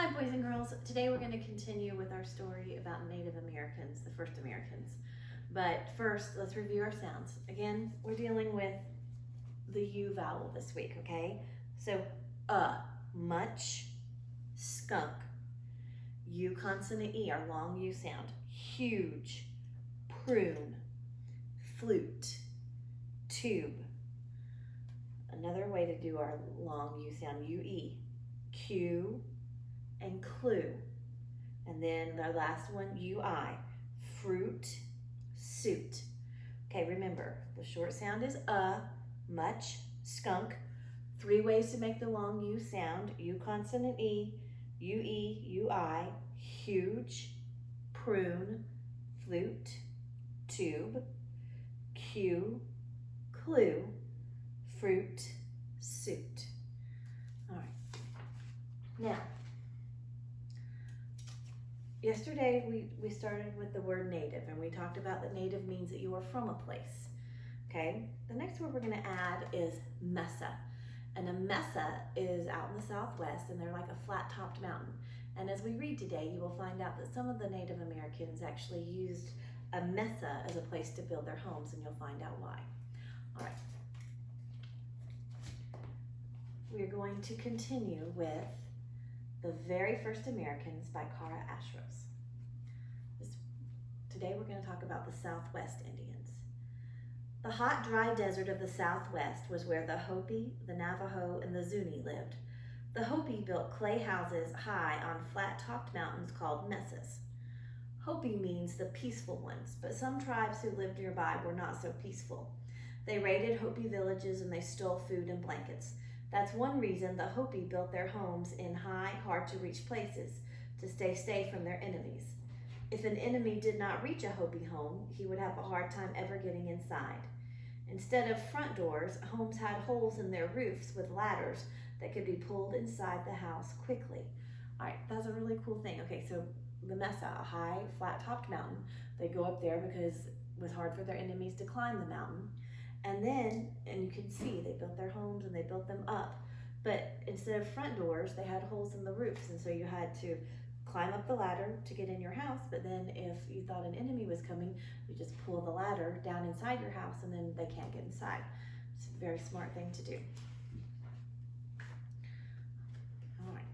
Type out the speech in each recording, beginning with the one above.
Hi boys and girls, today we're going to continue with our story about Native Americans, the first Americans. But first, let's review our sounds. Again, we're dealing with the U vowel this week, okay? So, much, skunk. U consonant E, our long U sound. Huge, prune, flute, tube. Another way to do our long U sound, UE. Q, and clue. And then the last one, UI, fruit, suit. Okay, remember, the short sound is much, skunk. 3 ways to make the long U sound, U consonant E, UE, UI, huge, prune, flute, tube, Q, clue, fruit, suit. All right. Now, yesterday we started with the word native, and we talked about that native means that you are from a place. Okay, the next word we're going to add is mesa. And a mesa is out in the Southwest, and they're like a flat-topped mountain. And as we read today, you will find out that some of the Native Americans actually used a mesa as a place to build their homes, and you'll find out why. All right. We're going to continue with The Very First Americans by Kara Ashros. Today we're going to talk about the Southwest Indians. The hot, dry desert of the Southwest was where the Hopi, the Navajo, and the Zuni lived. The Hopi built clay houses high on flat-topped mountains called mesas. Hopi means the peaceful ones, but some tribes who lived nearby were not so peaceful. They raided Hopi villages and they stole food and blankets. That's one reason the Hopi built their homes in high, hard-to-reach places, to stay safe from their enemies. If an enemy did not reach a Hopi home, he would have a hard time ever getting inside. Instead of front doors, homes had holes in their roofs with ladders that could be pulled inside the house quickly. All right, that's a really cool thing. Okay, so the mesa, a high, flat-topped mountain. They go up there because it was hard for their enemies to climb the mountain. And then, and you can see, they built their homes and they built them up. But instead of front doors, they had holes in the roofs. And so you had to climb up the ladder to get in your house. But then if you thought an enemy was coming, you just pull the ladder down inside your house and then they can't get inside. It's a very smart thing to do. All right.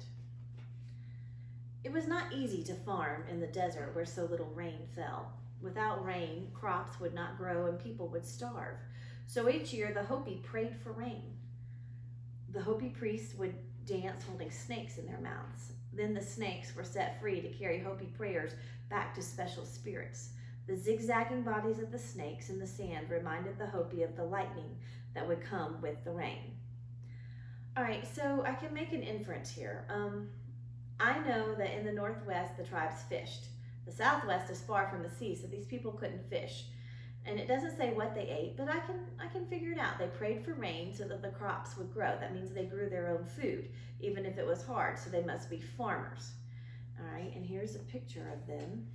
It was not easy to farm in the desert where so little rain fell. Without rain, crops would not grow and people would starve. So each year, the Hopi prayed for rain. The Hopi priests would dance holding snakes in their mouths. Then the snakes were set free to carry Hopi prayers back to special spirits. The zigzagging bodies of the snakes in the sand reminded the Hopi of the lightning that would come with the rain. All right, so I can make an inference here. I know that in the Northwest, the tribes fished. The Southwest is far from the sea, so these people couldn't fish. And it doesn't say what they ate, but I can figure it out. They prayed for rain so that the crops would grow. That means they grew their own food, even if it was hard, so they must be farmers. All right, and here's a picture of them.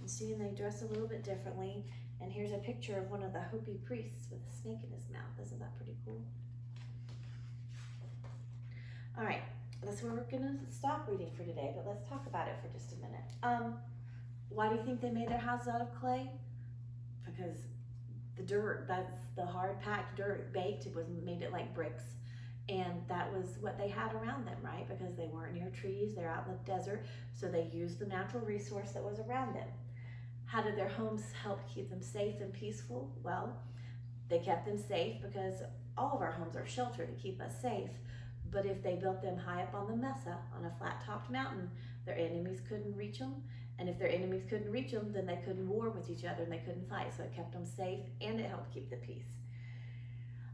You see, and they dress a little bit differently. And here's a picture of one of the Hopi priests with a snake in his mouth. Isn't that pretty cool? All right, that's where we're gonna stop reading for today, but let's talk about it for just a minute. Why do you think they made their houses out of clay? Because the dirt, that's the hard packed dirt, baked, it was made it like bricks. And that was what they had around them, right? Because they weren't near trees, they're out in the desert, so they used the natural resource that was around them. How did their homes help keep them safe and peaceful? Well, they kept them safe because all of our homes are sheltered to keep us safe. But if they built them high up on the mesa, on a flat-topped mountain, their enemies couldn't reach them. And if their enemies couldn't reach them, then they couldn't war with each other and they couldn't fight. So it kept them safe and it helped keep the peace.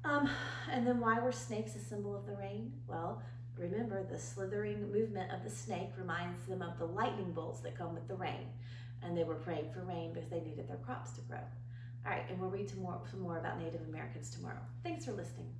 And then why were snakes a symbol of the rain? Well, remember the slithering movement of the snake reminds them of the lightning bolts that come with the rain. And they were praying for rain because they needed their crops to grow. All right, and we'll read some more about Native Americans tomorrow. Thanks for listening.